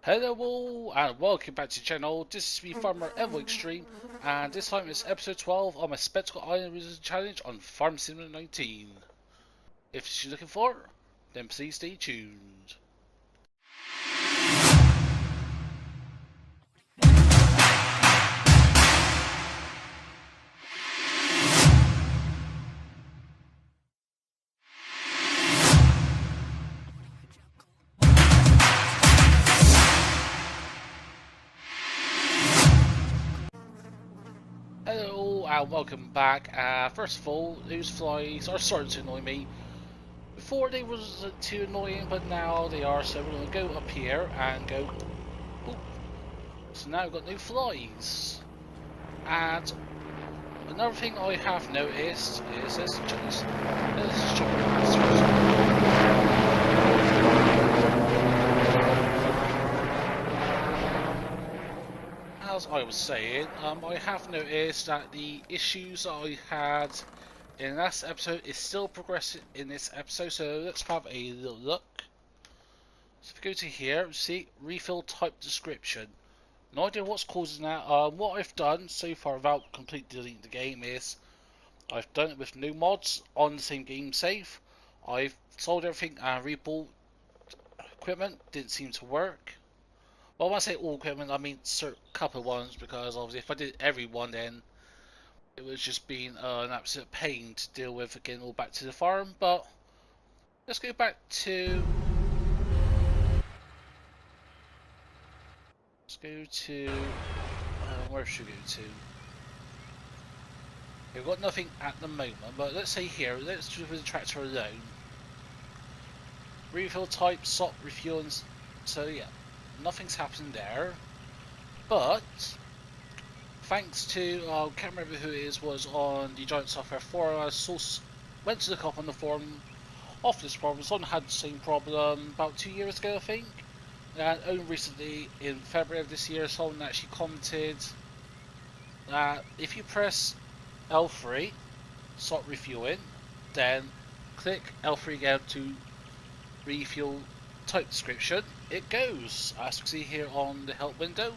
Hello all and welcome back to the channel. This is me Farmer Evo Extreme and this time it's episode 12 on my Spectacle Island challenge on Farm Simulator 19. If you're looking for it, then please stay tuned. Hello and welcome back. First of all, those flies are starting to annoy me. Before they wasn't too annoying, but now they are, so we're going to go up here and go boop. So now we've got new flies. And another thing I have noticed is this as I was saying, I have noticed that the issues I had in last episode is still progressing in this episode, so let's have a little look. So if we go to here, see, refill type description. No idea what's causing that. What I've done so far without completely deleting the game is I've done it with no mods on the same game save. I've sold everything and rebought equipment, didn't seem to work. Well, when I say all equipment, I mean certain couple of ones, because obviously if I did every one, then it was just being an absolute pain to deal with again, all back to the farm. But let's go back to where should we go to? We've got nothing at the moment, but let's say here, let's do with the tractor alone. Refill type, stop refueling. So yeah, nothing's happened there. But thanks to I can't remember who it is, was on the Giant Software forum. I went to look up on the forum of this problem. Someone had the same problem about 2 years ago, I think. And only recently, in February of this year, someone actually commented that if you press L3, stop refueling, then click L3 again to refuel type description, it goes, as you can see here on the help window.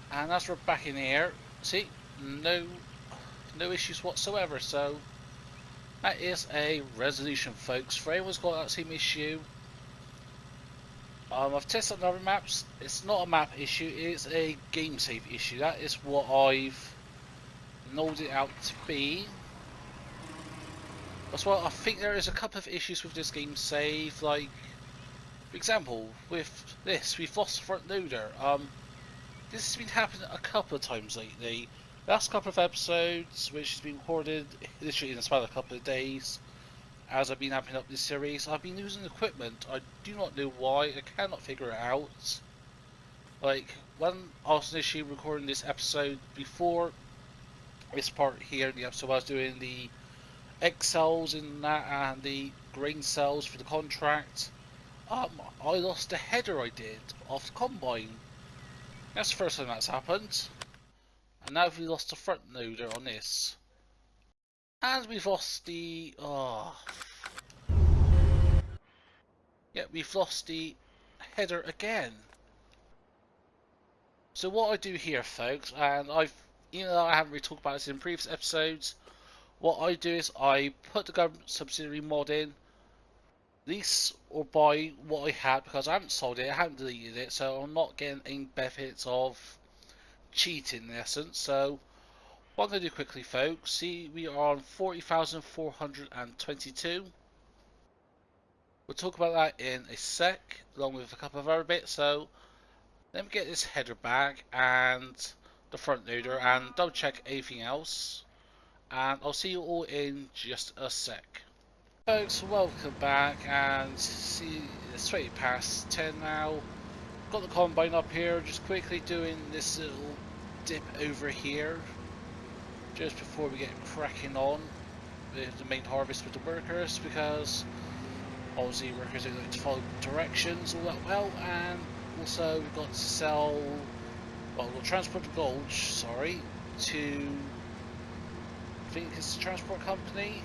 And as we're back in here, see, no issues whatsoever. So that is a resolution, folks. For anyone's got that same issue, I've tested other maps. It's not a map issue, it's a game save issue. That is what I've known it out to be. As well, I think there is a couple of issues with this game save. Like, for example, with this, we've lost the front loader. This has been happening a couple of times lately. Last couple of episodes, which has been recorded literally in a span of a couple of days, as I've been amping up this series, I've been losing equipment. I do not know why. I cannot figure it out. Like, when I was initially recording this episode, before this part here in the episode, I was doing the X cells in that and the grain cells for the contract. I lost the header I did off the combine. That's the first time that's happened. And now we lost the front loader on this. And we've lost the... yeah, we've lost the header again. So what I do here, folks, and even though I haven't really talked about this in previous episodes, what I do is I put the government subsidiary mod in, lease or buy what I had, because I haven't sold it, I haven't deleted it, so I'm not getting any benefits of cheating in essence. So what I'm going to do quickly, folks, see, we are on 40,422. We'll talk about that in a sec, along with a couple of other bits. So let me get this header back and the front loader and double check everything else, and I'll see you all in just a sec. Folks, welcome back, and see, it's 20 past 10 now. Got the combine up here, just quickly doing this little dip over here just before we get cracking on with the main harvest with the workers, because obviously workers are going to follow directions all that well. And also we've got to sell, well, we'll transport the gold, sorry, to, I think it's the transport company.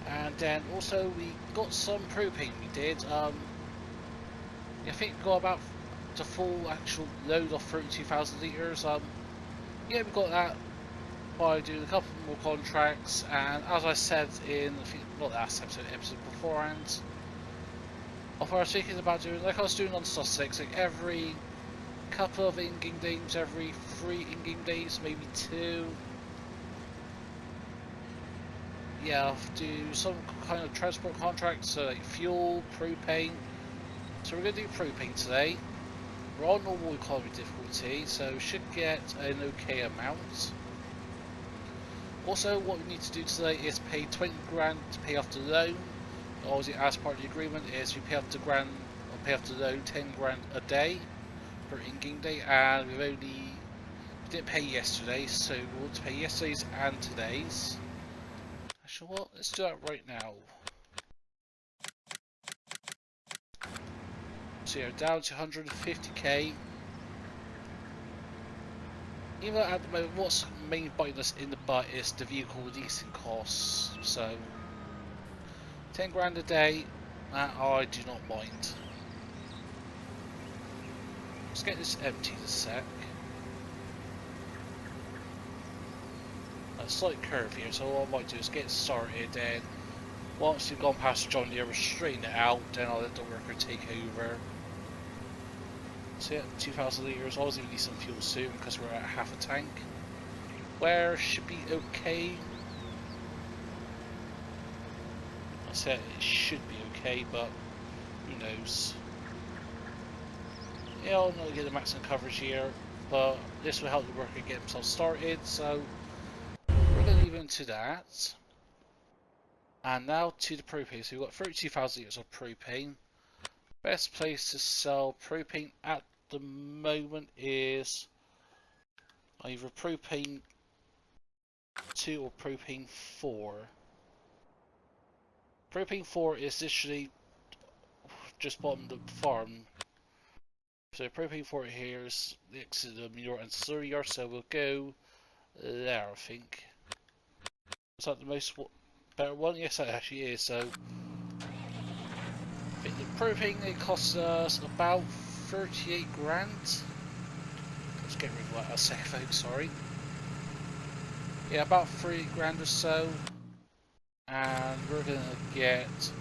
And then also we got some propane we did. I think we got about the full actual load of 32,000 litres. Yeah, we got that by doing a couple more contracts, and as I said in, I think, not last episode, episode beforehand, I was thinking about doing, like I was doing on Sussex, like every couple of in-game games, every 3 in-game days, maybe 2. Yeah, I'll do some kind of transport contracts, so like fuel, propane. So we're going to do propane today. We're on normal economy difficulty, so we should get an okay amount. Also, what we need to do today is pay 20 grand to pay off the loan. Obviously, as part of the agreement, is we pay off the loan 10 grand a day per in-game day, and we didn't pay yesterday, so we want to pay yesterday's and today's. Actually, what? Let's do that right now. So you're down to 150k. Even at the moment, what's mainly biting us in the butt is the vehicle leasing costs. So 10 grand a day, that I do not mind. Let's get this emptied a sec. A slight curve here, so what I might do is get started, and once we've gone past John Deere, we'll straighten it out, then I'll let the worker take over. So yeah, 2,000 litres, obviously we need some fuel soon because we're at half a tank. Where should be okay. I said it should be okay, but who knows. Yeah, I'll not get the maximum coverage here, but this will help the worker get himself started, so we're going to leave into that. And now to the propane. So we've got 32,000 litres of propane. Best place to sell propane at the moment is either propane 2 or propane 4. Propane 4 is literally just bottom of the farm. So propane 4 here is next to the manure and slurry yard, so we'll go there, I think. Is that the most better one? Yes, that actually is. So I think the propane, it costs us about 38 grand. Let's get rid of that a sec, folks, sorry. Yeah, about 3 grand or so. And we're going to get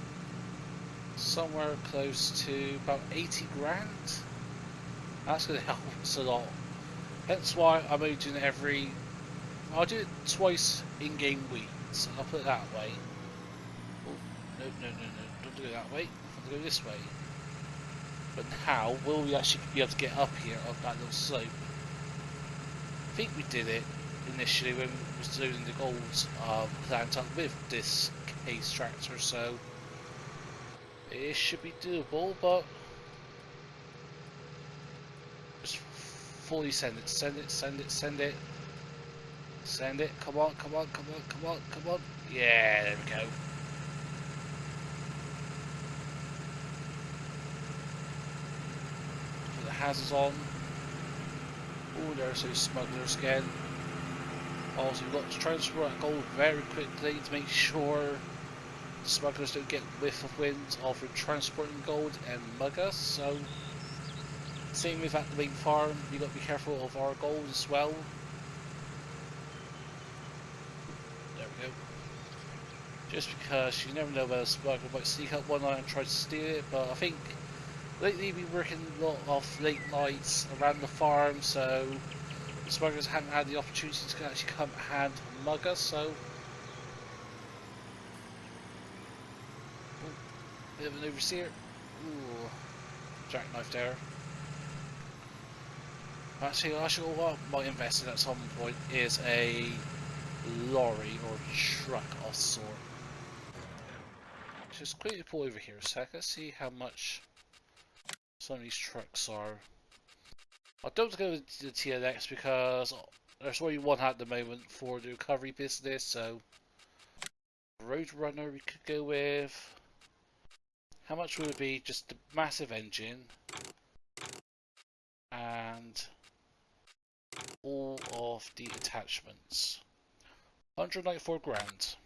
somewhere close to about 80 grand. That's going to help us a lot. Hence why I'm only doing it I'll do it twice in game weeks. I'll put it that way. Oh, no, don't do it that way. I'll go this way. But how will we actually be able to get up here on that little slope? I think we did it initially when we was doing the gold plant up with this case tractor, so it should be doable, but just fully send it, send it, come on, yeah, there we go. Put the hazards on. Oh, there's those smugglers again. Also, we've got to transfer that gold very quickly to make sure the smugglers don't get whiff of wind of transporting gold and mug us. So, same with at the main farm, you've got to be careful of our gold as well. There we go. Just because you never know whether a smuggler might sneak up one eye and try to steal it, but I think lately we've been working a lot of late nights around the farm, so the smugglers haven't had the opportunity to actually come and mug us, so bit of an overseer. Ooh, jackknife there. Actually, what I might invest in at some point is a lorry or truck of sort. Just quickly pull over here a sec. Let's see how much some of these trucks are. I don't go with the TLX because there's only one at the moment for the recovery business, so Roadrunner we could go with. How much would it be? Just the massive engine and all of the attachments. 194 grand.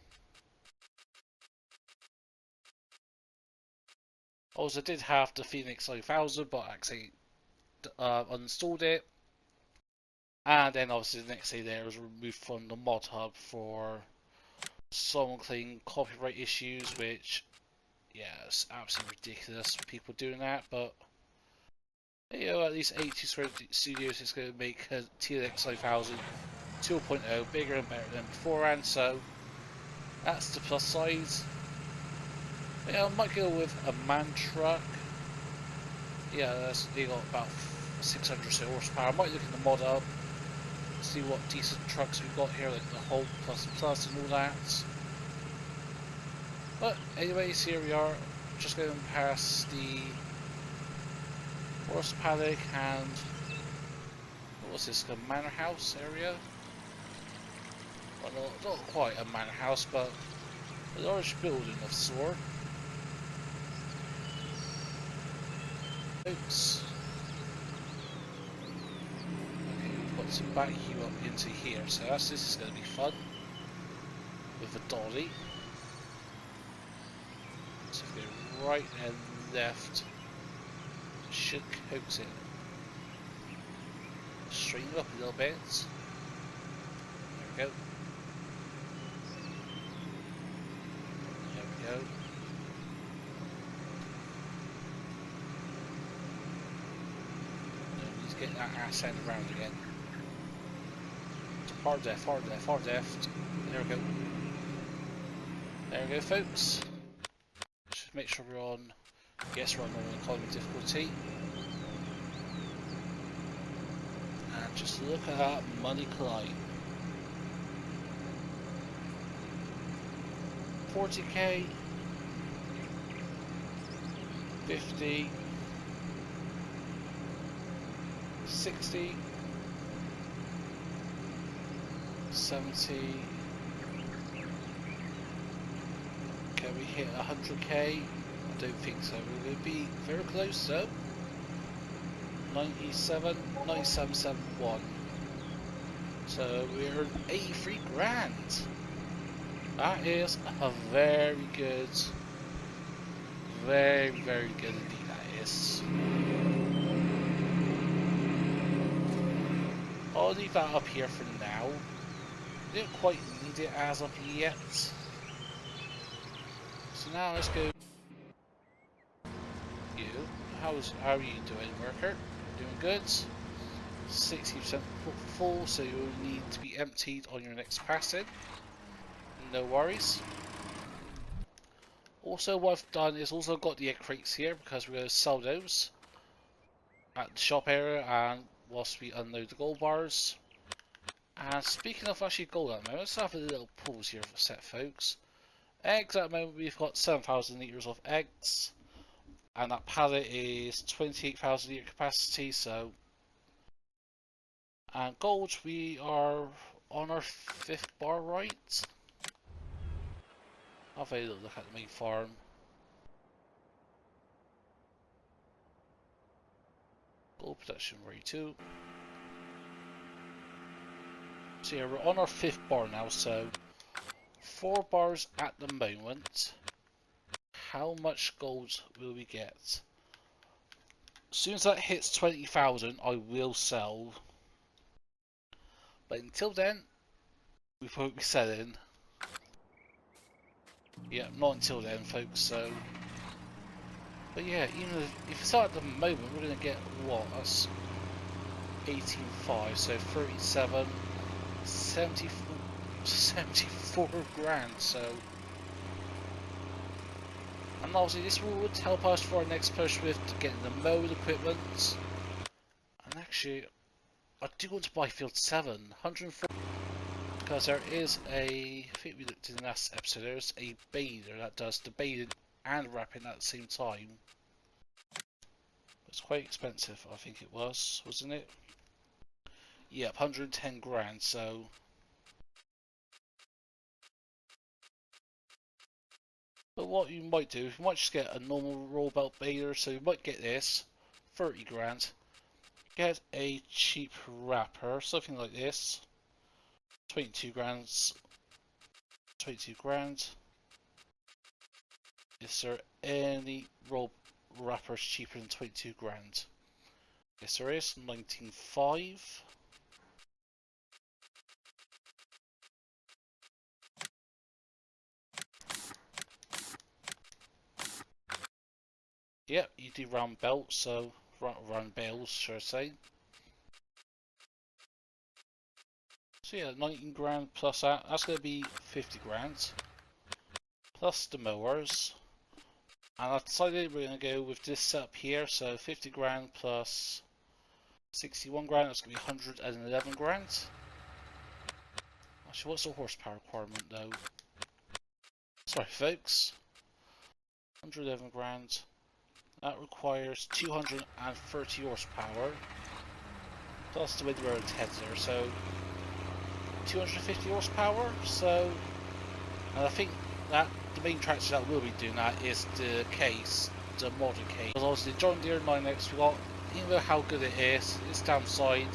Also, I did have the Phoenix 9000, but actually uninstalled it. And then obviously the next day there was removed from the mod hub for some clean copyright issues, which, yeah, it's absolutely ridiculous for people doing that, but you know, at least 82 Studios is going to make a TLX 9000 2.0 bigger and better than beforehand, so that's the plus side. Yeah, I might go with a man truck. Yeah, they got about 600 or so horsepower. I might look in the mod up, see what decent trucks we've got here, like the Hulk Plus and all that. But anyways, here we are, just going past the horse paddock and what was this, a manor house area? Well, not quite a manor house, but a large building of sort. Oops. Okay, we've got to back you up into here, so this is going to be fun with a dolly. So if we go right and left, should coax it. Straighten it up a little bit. There we go. There we go. Now we need to get that ass end around again. Hard left, hard left, hard left. There we go. There we go, folks. Just make sure we're on. Yes, we're on normal economy difficulty. And just look at that money climb. 40k, 50, 60, 70. Can we hit 100k? I don't think so. We're going to be very close though. 97, 9771. So we're 83 grand. That is a very good, very good indeed. That is. I'll leave that up here for now. We don't quite need it as of yet. So now let's go. You, how are you doing, worker? Doing good. 60% full, so you'll need to be emptied on your next passing. No worries. Also, what I've done is also got the egg crates here because we're going to sell those at the shop area and whilst we unload the gold bars. And speaking of actually gold at the moment, let's have a little pause here for a sec, folks. Eggs at the moment, we've got 7,000 litres of eggs, and that pallet is 28,000 litre capacity, so. And gold, we are on our 5th bar, right? I'll have a little look at the main farm. Gold production rate 2. So yeah, we're on our 5th bar now, so 4 bars at the moment. How much gold will we get? As soon as that hits 20,000, I will sell. But until then, we won't be selling. Yeah, not until then, folks, so. But yeah, even if it's at the moment, we're going to get what? That's 18.5, so 37, 74 grand, so. And obviously this would help us for our next push with getting the mode equipment. And actually, I do want to buy field 7, 104, because there is a, I think we looked in the last episode, there's a baler that does the baling and wrapping at the same time. It's quite expensive, I think it was, wasn't it? Yep, 110 grand, so. But what you might do, you might just get a normal roll belt baler, so you might get this, 30 grand. Get a cheap wrapper, something like this, 22 grand. 22 grand. Is there any wrapper's cheaper than 22 grand? Yes, there is. 19.5. Yep, you do round belts, so round bales, should I say. So yeah, 19 grand plus that. That's going to be 50 grand. Plus the mowers. And I've decided we're going to go with this setup here, so 50 grand plus 61 grand, that's going to be 111 grand. Actually, what's the horsepower requirement though? Sorry folks. 111 grand. That requires 230 horsepower. Plus the wind road tensor, so 250 horsepower, so... And I think that the main tractor that will be doing that is the case, the modern case. Because obviously the John Deere 9X we got, even though how good it is, its downside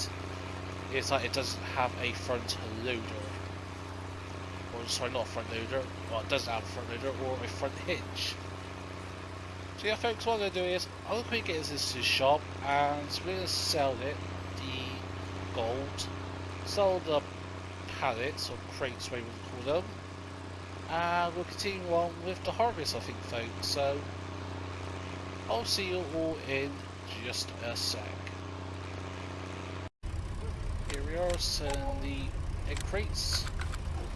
is that it doesn't have a front loader. Or sorry, not a front loader, well it doesn't have a front loader or a front hitch. So yeah folks, what I'm going to do is, I'm going to quickly get this to the shop and we're going to sell it, the gold, sell the pallets or crates, whatever you call them. And we'll continue on with the harvest, I think folks, so I'll see you all in just a sec. Here we are, selling the egg crates.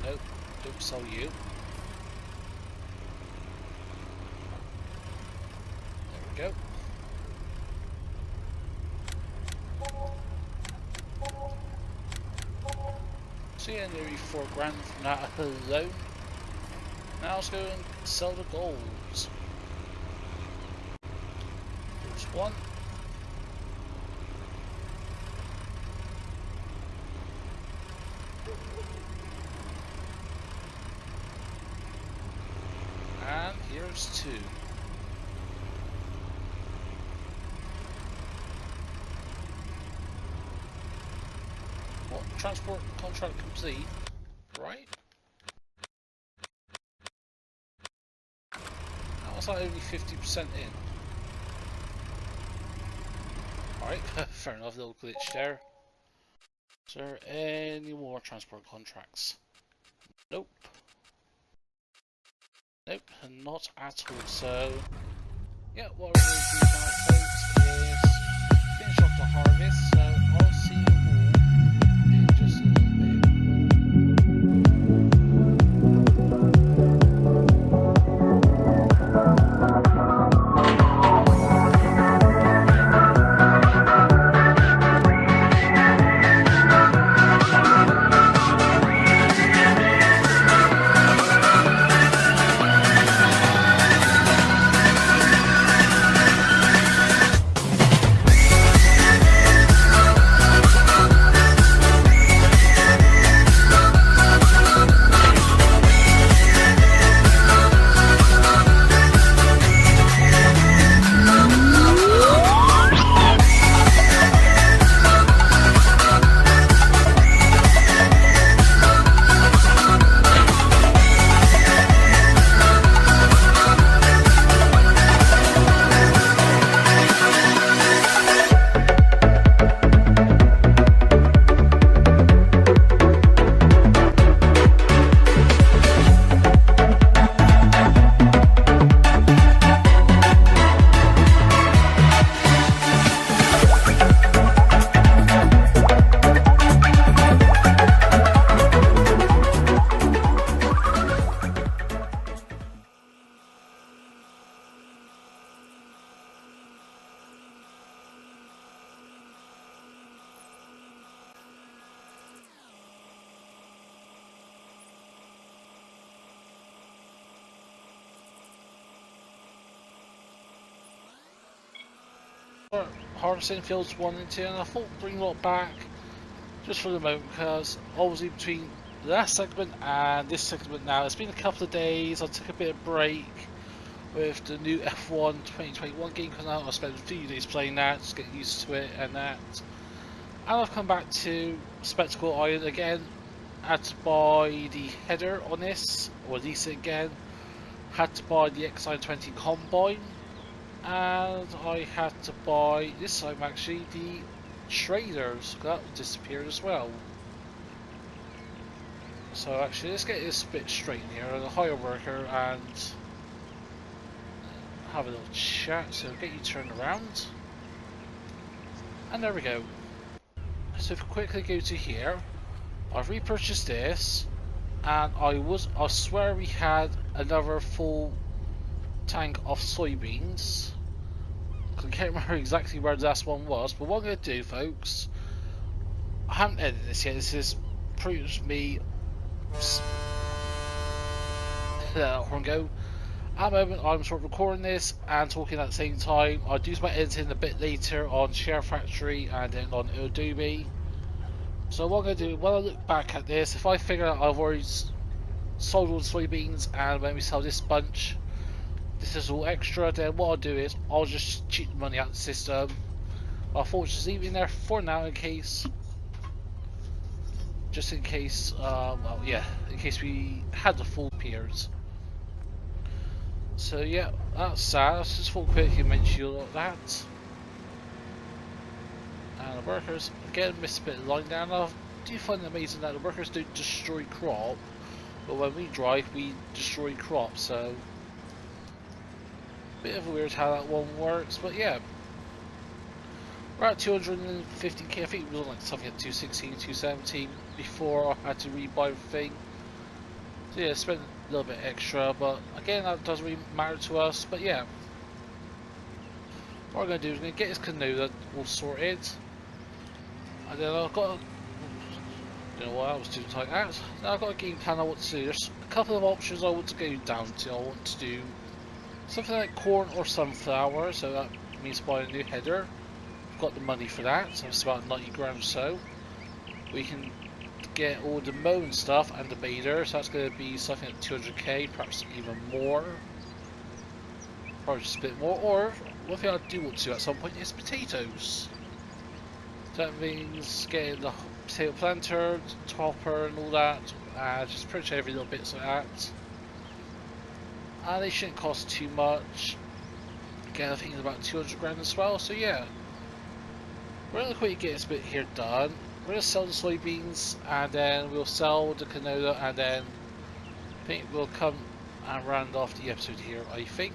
Nope, don't sell you. There we go. So yeah, nearly 4 grand from that alone. Now let's go and sell the gold. There's one. And here's 2. Well, transport contract complete, right? That's like only 50% in. Alright, fair enough, little glitch there. Is there any more transport contracts? Nope. Nope, not at all. So, yeah, what we're going to do now, folks, is finish off the harvest. So, I'll see you all in just a little bit. Harvesting fields 1 and 2, and I thought bring a lot back just for the moment because obviously between the last segment and this segment now it's been a couple of days. I took a bit of break with the new F1 2021 game coming out. I spent a few days playing that, just getting used to it and that, and I've come back to Spectacle Island again. Had to buy the header on this, or release it again. Had to buy the XI20 Combine. and I had to buy this time actually the traders. That disappeared as well. So actually, let's get this bit straight in here. The hire worker and have a little chat. So get you turned around, and there we go. So if we quickly go to here, I've repurchased this, and I swear we had another full tank of soybeans. I can't remember exactly where the last one was, but what I'm going to do, folks, I haven't edited this yet. This is pretty much me. Horn go. At the moment, I'm sort of recording this and talking at the same time. I'll do my editing a bit later on Share Factory and then on Adobe. So what I'm going to do, when I look back at this, if I figure out I've already sold all the soybeans and when we sell this bunch, this is all extra, then what I'll do is I'll just cheat the money out of the system. I'll just leave it in there for now in case, just in case, well yeah, in case we had the full periods. So yeah, that's sad. Let's just full quickly mention all of that. And the workers, again, missed a bit of line down. I do find it amazing that the workers don't destroy crop, but when we drive, we destroy crop, so bit of a weird how that one works, but yeah. We're at 250k, I think it was like something at 216, 217 before I had to rebuy everything. So yeah, spent a little bit extra, but again, that doesn't really matter to us, but yeah. What I'm going to do is going to get this canoe all sorted, and then I've got, you know what, I was too tight out. Now I've got a game plan I want to do. There's a couple of options I want to go down to. I want to do something like corn or sunflower, so that means buying a new header. I've got the money for that, so it's about 90 grand or so. We can get all the mowing stuff and the baiter, so that's going to be something like 200k, perhaps even more. Probably just a bit more, or one thing I do want to do at some point is potatoes. That means getting the potato planter, the topper and all that, just pretty much every little bits like that. And they shouldn't cost too much. Again, I think it's about 200 grand as well, so yeah. We're going to quickly get this bit here done. We're going to sell the soybeans, and then we'll sell the canola, and then I think we'll come and round off the episode here, I think.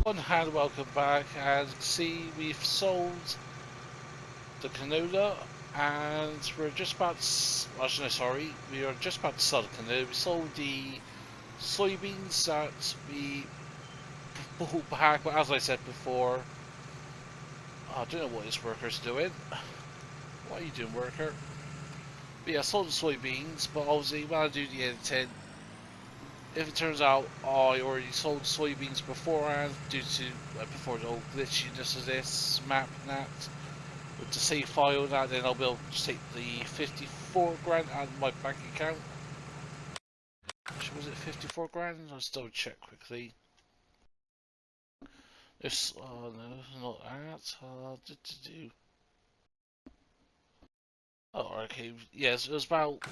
One hand, welcome back, and see we've sold the canola, and we're just about to, actually no, sorry, we are just about to sell the canola. We sold the soybeans that we bought back, but as I said before, I don't know what this worker's doing. What are you doing, worker? But yeah, I sold the soybeans, but obviously when I do the editing, if it turns out I already sold soybeans beforehand due to before the old glitchiness of this map and that, with the save file and that, then I'll be able to take the 54 grand out of my bank account. Was it 54 grand? I'll just double check quickly. This, oh no, not that. Oh, okay. Yes, it was about.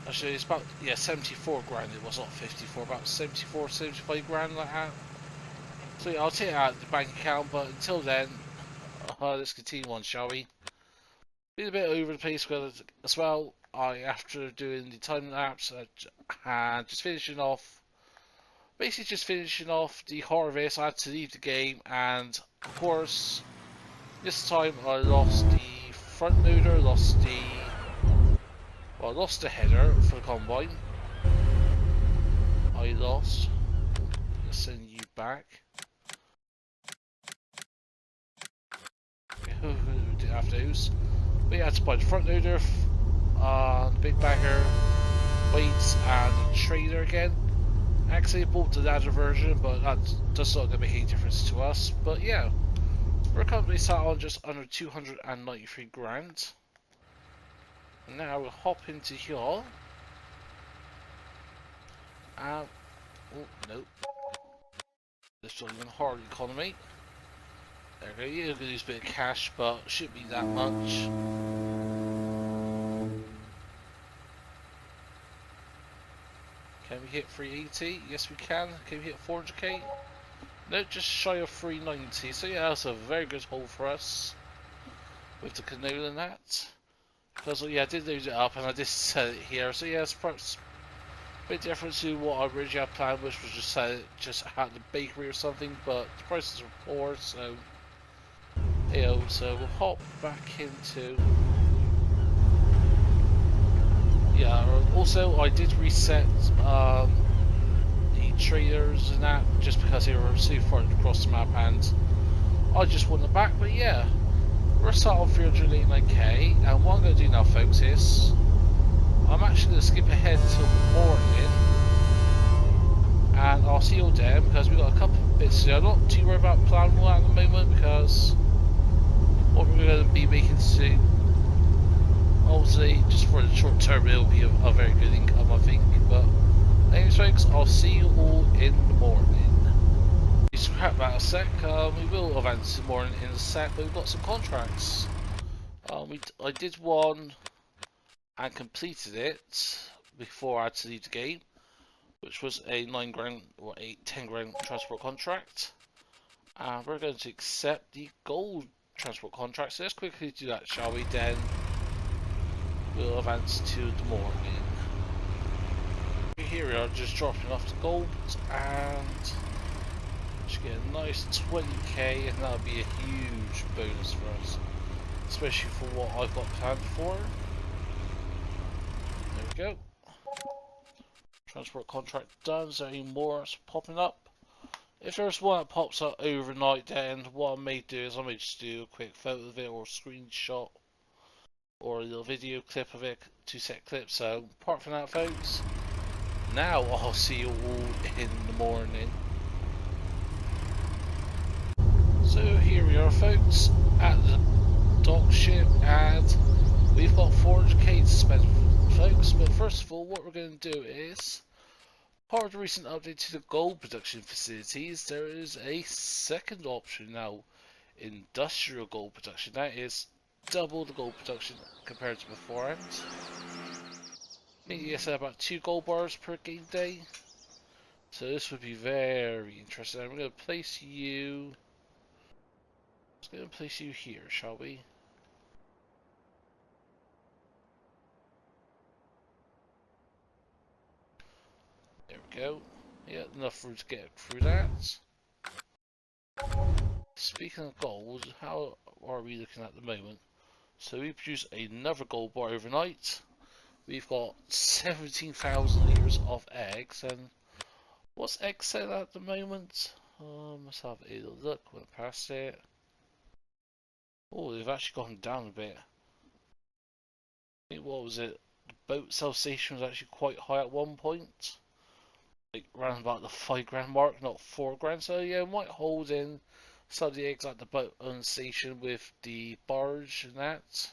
Actually, it's about, yeah, 74 grand. It was not 54, about 74, 75 grand like that. So yeah, I'll take it out of the bank account, but until then, let's continue on, shall we? Been a bit over the place as well. After doing the time lapse, and just finishing off, basically just finishing off the harvest. I had to leave the game, and of course, this time I lost the front loader, lost the header for the combine. I lost. Let's send you back. We didn't have those. We had to buy the front loader, the big bagger, weights, and the trailer again. Actually, I bought the ladder version, but that does not make any difference to us. But yeah, we're currently sat on just under 293 grand. Now we'll hop into here. Oh, nope. This is even hard economy. There we go. You're going to lose a bit of cash, but it shouldn't be that much. Can we hit 380? Yes, we can. Can we hit 400k? No, just shy of 390. So yeah, that's a very good haul for us with the canola and that. Because yeah, I did load it up and I did sell it here. So yeah, it's perhaps a bit different to what I originally had planned, which was just sell it just at the bakery or something. But the prices are poor, so so we'll hop back into. Yeah, also I did reset the traders and that just because they were too far across the map and I just want them back. But yeah, we're sat on 389k, and what I'm going to do now, folks, is I'm actually going to skip ahead till the morning and I'll see you all then, because we've got a couple of bits to do. I'm not too worried about plan one at the moment, because what we're going to be making soon, obviously just for the short term, it'll be a very good income, I think. But anyways, folks, I'll see you all in the morning. You scrap that a sec. We will advance in the morning in a sec, but we've got some contracts. I did one and completed it before I had to leave the game, which was a 9 grand or a 10 grand transport contract. And we're going to accept the gold transport contract. So let's quickly do that, shall we? Then we'll advance to the morning. Here we are, just dropping off the gold, and just get a nice 20k, and that'll be a huge bonus for us, especially for what I've got planned for. There we go. Transport contract done. Is there any more popping up? If there's one that pops up overnight, then what I may do is I may just do a quick photo of it or a screenshot or a little video clip of it, 2-set clip. So apart from that, folks, now I'll see you all in the morning. So here we are, folks, at the dock ship, and we've got 400k to spend, folks. But first of all, what we're going to do is, part of the recent update to the gold production facilities, there is a second option now, industrial gold production. That is double the gold production compared to beforehand. I think you get about 2 gold bars per game day. So this would be very interesting. I'm going to place you. Let's go and place you here, shall we? There we go. Yeah, enough room to get through that. Speaking of gold, how are we looking at the moment? So we produce another gold bar overnight. We've got 17,000 litres of eggs, and what's egg sale at the moment? Let's have a look. Went past it. Oh, they've actually gone down a bit. I think, what was it? The boat sell station was actually quite high at one point. Like around about the 5 grand mark, not 4 grand. So yeah, might hold in some of the eggs at the boat on station with the barge and that.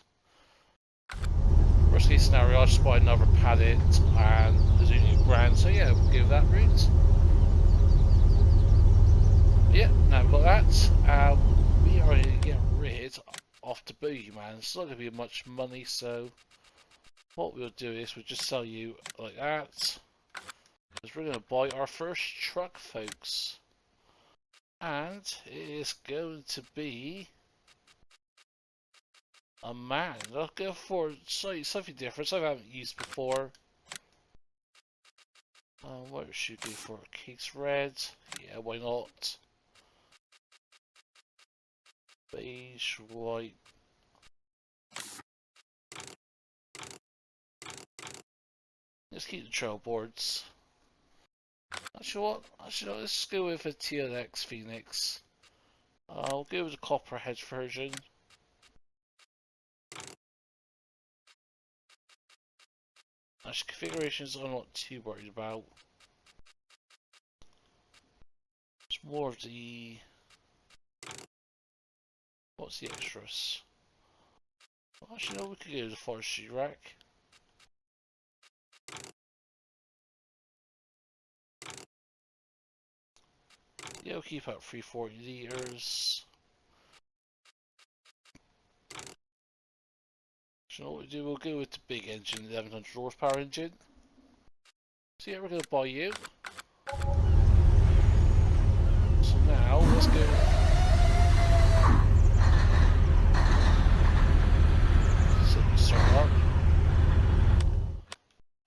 Worst case scenario, I'll just buy another pallet and there's only a grand, so yeah, we'll give that route. Yeah, now we've got that. We are going to get rid of the bogeyman. It's not going to be much money, so what we'll do is we'll just sell you like that. Because we're going to buy our first truck, folks. And it is going to be a man. I'll go for something different, something I haven't used before. What should we go for? Case red. Yeah, why not? Beige, white. Let's keep the trail boards. Actually, let's go with a TLX Phoenix. I'll go with the Copperhead version. Actually, configurations I'm not too worried about. It's more of the... What's the extras? Well, actually, no, we could go to the forestry rack. Yeah, we'll keep out 340 litres. So what we do, we'll go with the big engine, 1100 horsepower engine. So yeah, we're going to buy you. So now, let's go. Start up.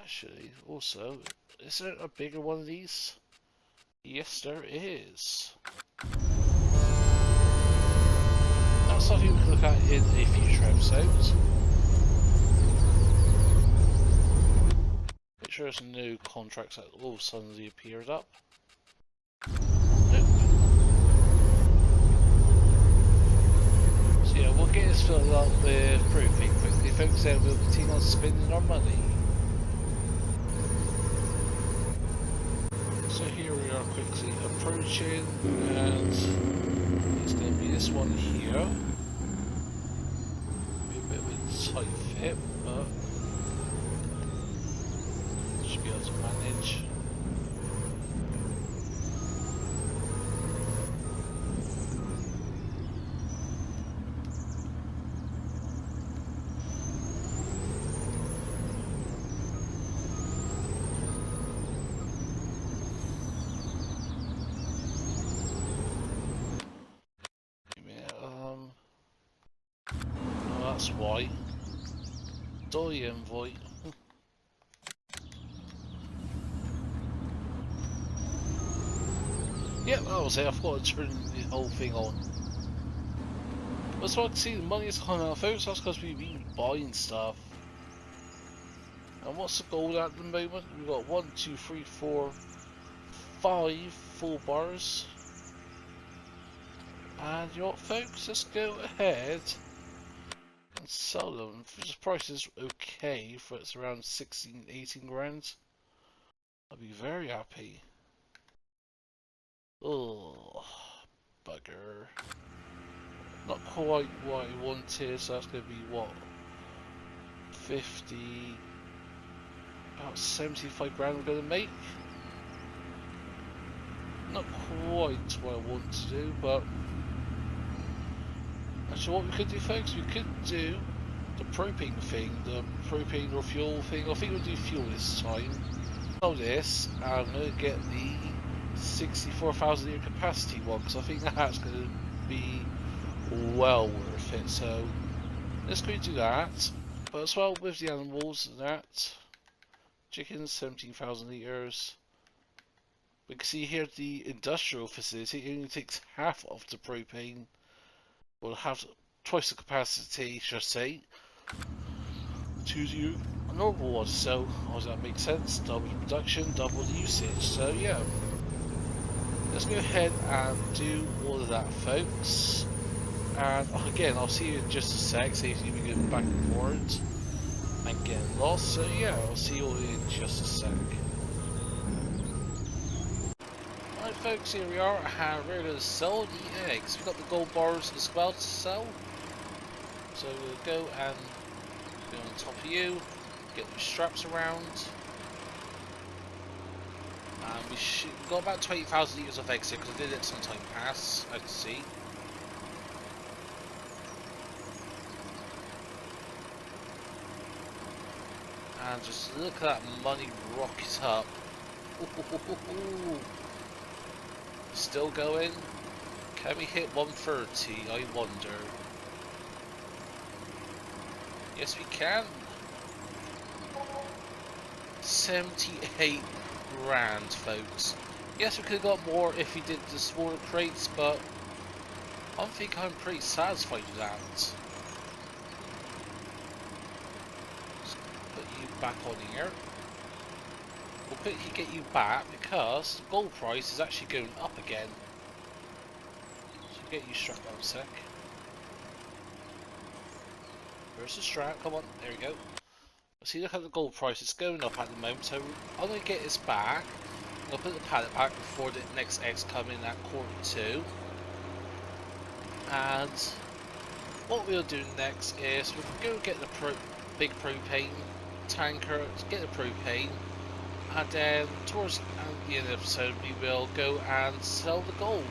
Actually, also, is there a bigger one of these? Yes, there is. That's something we can look at in a future episode. Make sure there's no contracts that all suddenly appeared up. Nope. So yeah, we'll get this filled up with proofing quickly, folks, and we'll continue on spending our money. So here we are quickly approaching, and it's going to be this one here. Be a bit of a tight fit, but should be able to manage. That's why. Dolly envoy. Yep, that was it. I forgot to turn the whole thing on. That's why I can see the money is coming out, folks. That's because we've been buying stuff. And what's the goal at the moment? We've got 1, 2, 3, 4, 5 full bars. And you know what, folks? Let's go ahead and sell them. If the price is okay, for it's around 16, 18 grand, I'll be very happy. Oh, bugger. Not quite what I wanted, so that's going to be what? 50, about 75 grand we're going to make. Not quite what I want to do, but actually what we could do, folks, we could do the propane thing, the propane or fuel thing. I think we'll do fuel this time. Sell this, and I'm going to get the 64,000 litre capacity one, because I think that's going to be well worth it. So let's go do that. But as well with the animals and that, chickens 17,000 litres. We can see here the industrial facility only takes half of the propane. We'll have twice the capacity, should I say, to the normal one. So, how does that make sense? Double the production, double the usage. So yeah, let's go ahead and do all of that, folks. And again, I'll see you in just a sec. Saves you going back and forwards and getting lost. So yeah, I'll see you all in just a sec. Right, folks, here we are. We're going to sell the eggs. We've got the gold bars as well to sell. So we'll go and go on top of you, get the straps around. And we've got about 20,000 litres of eggs here because I did it some time past, I can see. And just look at that money rocket up. Ooh. Still going. Can we hit 130? I wonder. Yes, we can. 78 grand, folks. Yes, we could have got more if we did the smaller crates, but I think I'm pretty satisfied with that. Let's put you back on here. We'll quickly get you back because the gold price is actually going up again. So we'll get you strapped down a sec. Where's the strap? Come on, there we go. See, look at the gold price, it's going up at the moment, so I'm going to get this back. I'm going to put the pallet back before the next X come in at Q2. And what we'll do next is we'll go get the big propane tanker, get the propane, and then towards the end of the episode we will go and sell the gold.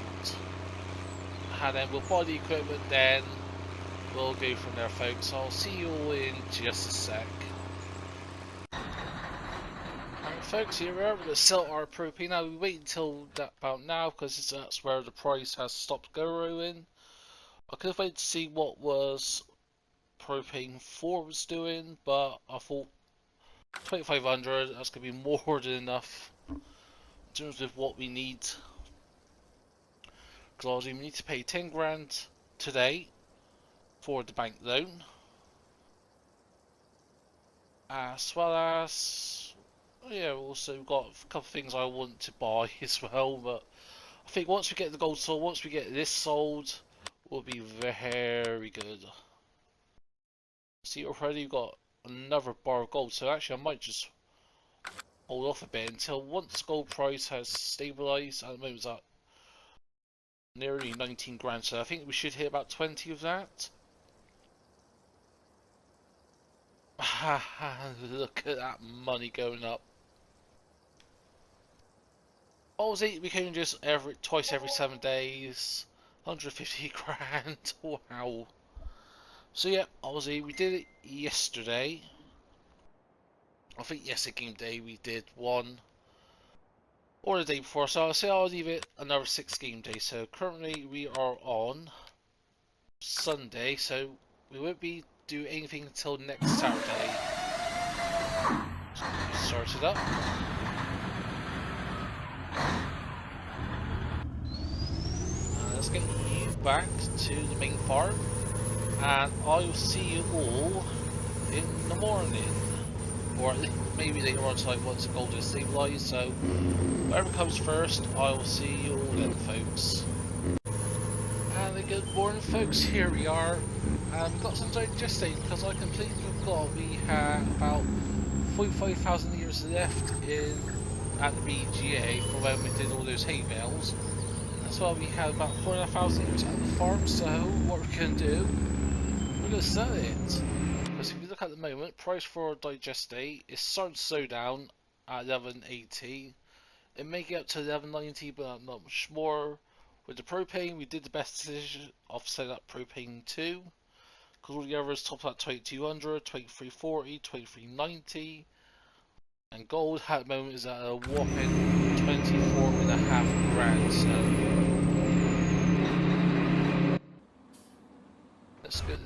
And then we'll buy the equipment, then we'll go from there, folks. I'll see you all in just a sec. Alright, folks, here we are. We're going to sell our propane. Now we wait until about now because that's where the price has stopped growing. I could have waited to see what was propane 4 was doing, but I thought 2500, that's going to be more than enough in terms of what we need. Because we need to pay 10 grand today for the bank loan, as well as, yeah, also got a couple of things I want to buy as well. But I think once we get the gold sold, once we get this sold, we'll be very good. See, already we've got another bar of gold, so actually I might just hold off a bit until once gold price has stabilised. At the moment it's at nearly 19 grand, so I think we should hit about 20 of that. Look at that money going up. Obviously we can just twice every 7 days, 150 grand. Wow. So yeah, obviously we did it yesterday. I think yesterday game day we did one, or the day before, so I'll say I'll leave it another 6 game days. So currently we are on Sunday, so we won't be doing anything until next Saturday. So start it up. Let's get you back to the main farm, and I will see you all in the morning, or maybe later on tonight once the gold is stabilised. So whatever comes first, I will see you all then, folks. And good morning, folks. Here we are, and we've got some digesting because I completely forgot we had about 45,000 years left at the BGA for when we did all those hay bales. That's why we had about 4,500 years at the farm. So what we're going to do, we're going to sell it. Because if you look at the moment, price for digestate is starting to slow down at 1180. It may get up to 1190, but not much more. With the propane, we did the best decision of setting up propane 2. Because all the others topped at 2200, 2340, 2390. And gold at the moment is at a whopping 24.5 grand. So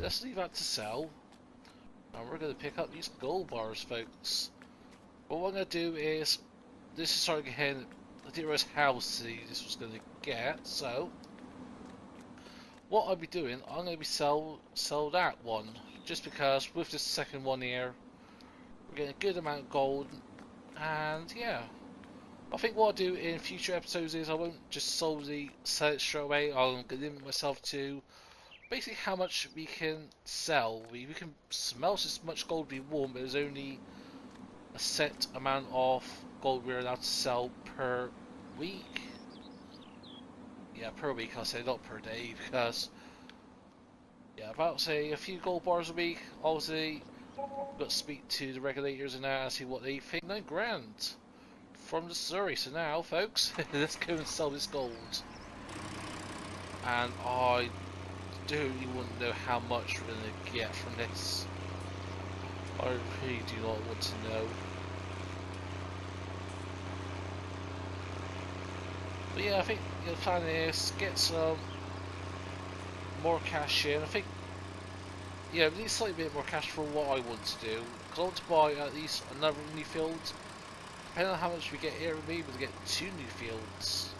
let's leave that to sell. And we're going to pick up these gold bars, folks. What we're going to do is, this is starting to get, I didn't realize how silly this was going to get. So what I'll be doing, I'm going to be sell that one, just because with this second one here, we're getting a good amount of gold. And yeah, I think what I'll do in future episodes is I won't just solely sell it straight away. I'll limit myself to basically how much we can sell. We can smelt as much gold we want, but there's only a set amount of gold we're allowed to sell per week. Yeah, per week, I'll say, not per day, because yeah, about say a few gold bars a week. Obviously, got to speak to the regulators and that and see what they think. 9 grand from the Surrey. So now, folks, let's go and sell this gold. And I don't even want to know how much we're going to get from this. I really do not want to know. But yeah, I think the plan is get some more cash in. I think yeah, we need slightly bit more cash for what I want to do. Because I want to buy at least another new field. Depending on how much we get here, we'll be able to get 2 new fields.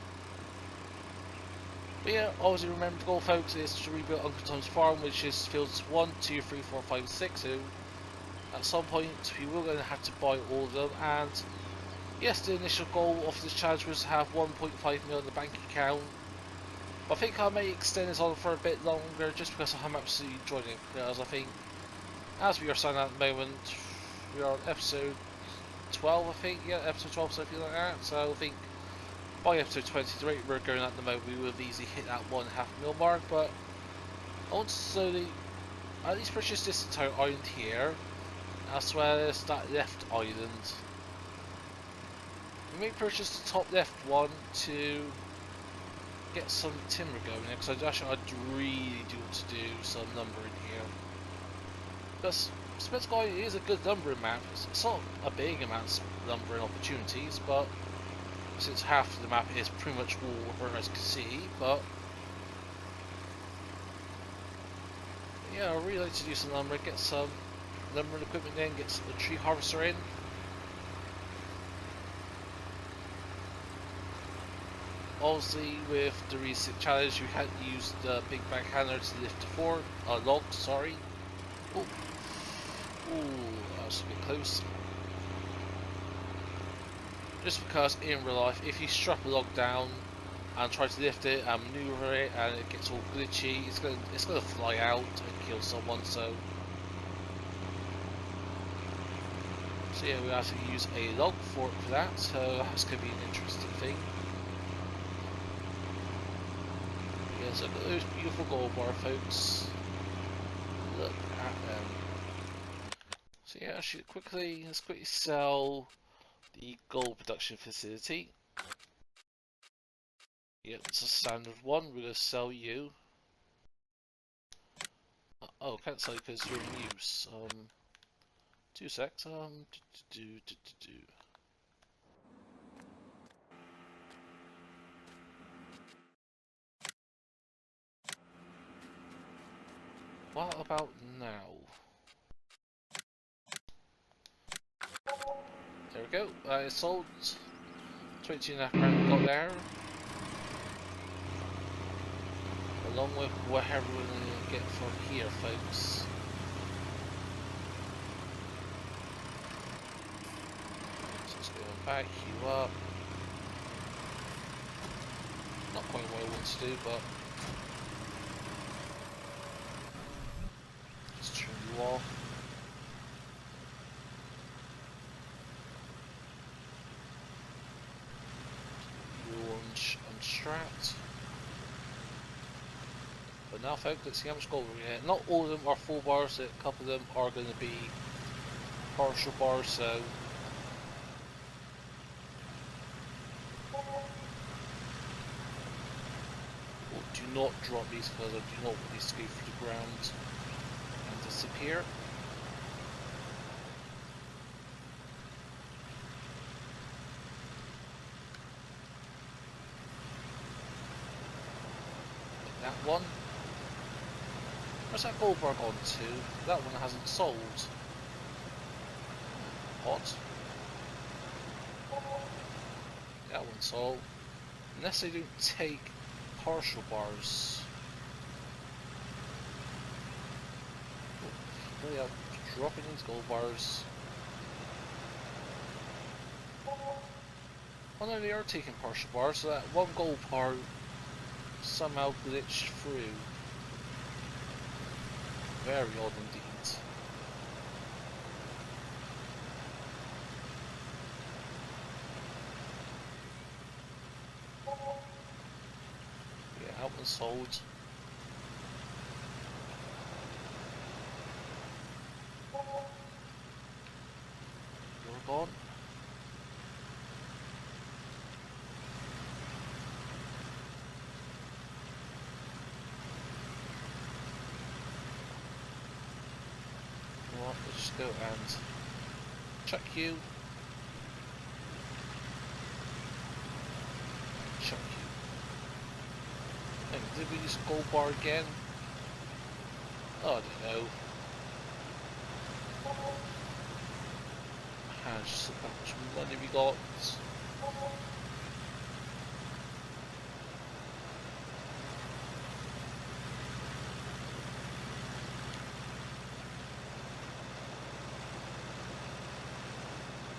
But yeah, always remember the goal, folks, is to rebuild Uncle Tom's Farm, which is fields 1, 2, 3, 4, 5, 6. So at some point, we will going to have to buy all of them. And yes, the initial goal of this challenge was to have 1.5 mil in the bank account. But I think I may extend this on for a bit longer, just because I'm absolutely enjoying it. Because I think, as we are signing out at the moment, we are on episode 12, I think. Yeah, episode 12, something like that. So I think by episode 23 we're going at the moment, we will have easily hit that 1.5 mil mark. But I want to slowly at least purchase this entire island here, as well as that left island. We may purchase the top left one to get some timber going there, because I'd really do want to do some numbering here. Because Smelting Island is a good numbering map. It's not a big amount of numbering opportunities, but since half of the map is pretty much water, as you can see. But yeah, I'd really like to do some numbering, get some numbering equipment in, get some tree harvester in. Obviously, with the recent challenge, you had to use the big bag handler to lift the log. Sorry. Oh, that was a bit close. Just because in real life, if you strap a log down and try to lift it and maneuver it, and it gets all glitchy, it's gonna fly out and kill someone. So yeah, we have to use a log for that. So that's gonna be an interesting thing. Yes, look at those beautiful gold bar, folks. Look at them. So yeah, actually, let's quickly sell the gold production facility. Yep, it's a standard one. We're gonna sell you. Oh, can't sell you because you're in use. 2 secs. What about now? There we go. It's sold. 22.5 grand got there. Along with whatever we're gonna get from here, folks. So let's go back you up. Not quite what I want to do, but just turn you off. Unstrapped. But now, folks, let's see how much gold we're gonna get. Not all of them are full bars, a couple of them are going to be partial bars, so do not drop these, because I do not want these to go through the ground and disappear. That one. Where's that gold bar gone to? That one hasn't sold. Odd. That one sold. Unless they don't take partial bars. Oh, yeah, dropping these gold bars. Oh no, they are taking partial bars, so that one gold bar somehow glitched through. Very odd indeed. Yeah, that one's sold. You're gone. Let's just go and check you. Check you. And did we use gold bar again? Oh, I don't know. And just look how much money we got.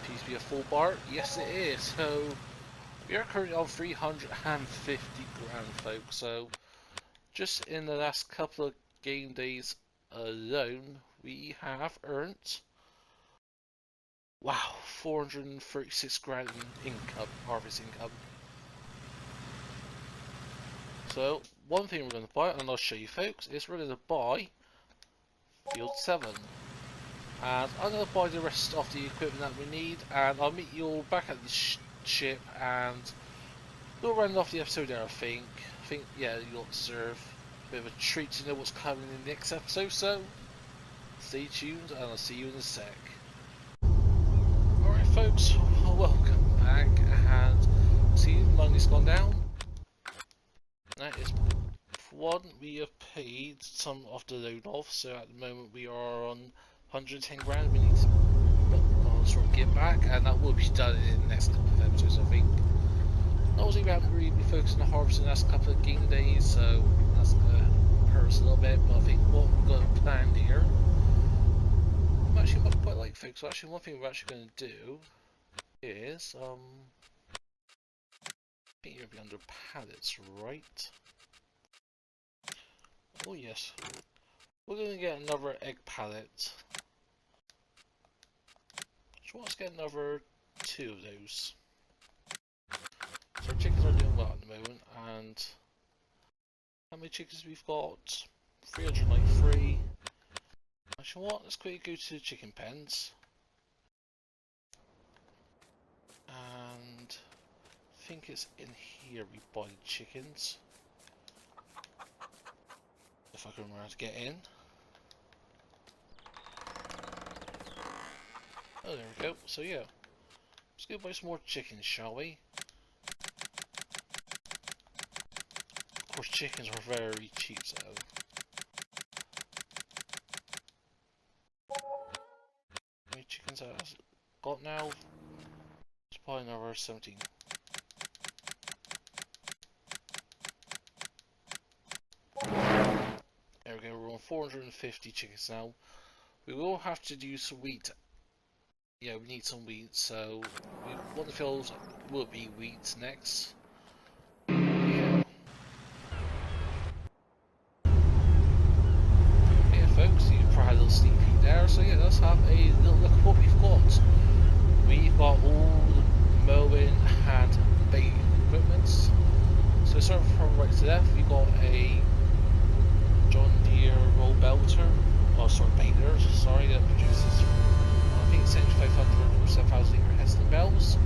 Please be a full bar. Yes, it is. So we are currently on 350 grand, folks. So just in the last couple of game days alone, we have earned, wow, 436 grand in income, harvest income. So one thing we're going to buy, and I'll show you, folks, is we're going to buy field 7. And I'm going to buy the rest of the equipment that we need, and I'll meet you all back at the ship, and we'll round off the episode there, I think. Yeah, you'll deserve a bit of a treat to know what's coming in the next episode, so stay tuned, and I'll see you in a sec. Alright folks, welcome back, and see, money's gone down. That is one we have paid some of the loan off, so at the moment we are on 110 grand we need to sort of get back, and that will be done in the next couple of episodes, I think. Obviously we haven't really been focusing on harvesting the last couple of game days, so that's going to hurt us a little bit, but I think what we've got planned here, I'm actually quite like, folks. So actually one thing we're actually going to do is, I think it'll be under pallets, right? Oh yes. We're going to get another egg pallet. So let's get another 2 of those. So our chickens are doing well at the moment, and how many chickens we've got? 393. Actually, what? Let's quickly go to the chicken pens. And I think it's in here we buy the chickens. If I can remember how to get in. Oh, there we go. So yeah, let's go buy some more chickens, shall we? Of course, chickens are very cheap, so. How many chickens have I got now? Let's buy another 17. There we go, we're on 450 chickens now. We will have to do some wheat. Yeah, we need some wheat, so one of the fields will be wheat next. Yeah. Yeah, folks, you probably had a little sneak peek there, so yeah, let's have a little look at what we've got. We've got all the mowing and baiting equipment. So starting from right to left, we've got a John Deere roll belter, oh sorry, baiter, sorry, that produces, I think it's 7500 or 7000 litre Heston bells.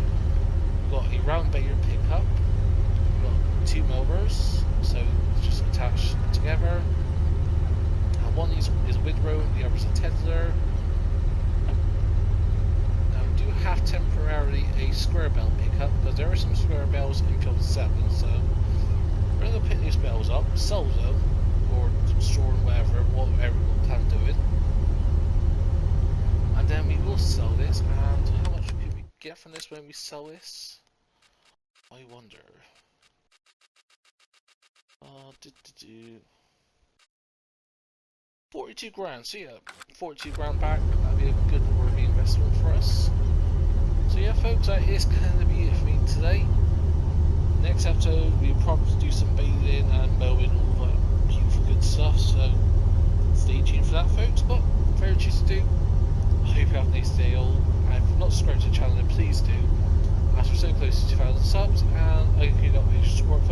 We've got a round baiter pickup, we've got 2 mowers, so it's just attached together. One is a windrow, the other is a tether. Now we do have temporarily a square bell pickup, because there are some square bells in field 7, so we're going to pick these bells up, sell them, or store them, whatever we plan doing. And then we will sell this, and how much can we get from this when we sell this? I wonder. 42 grand, so yeah, 42 grand back, that'd be a good worthy investment for us. So yeah folks, that is going to be it for me today. Next episode we'll probably do some bathing and mowing, all that beautiful good stuff, so stay tuned for that folks, but very cheap to do. I hope you have a nice day all, and if you're not subscribed to the channel then please do, as we're so close to 2,000 subs, and I hope you got your support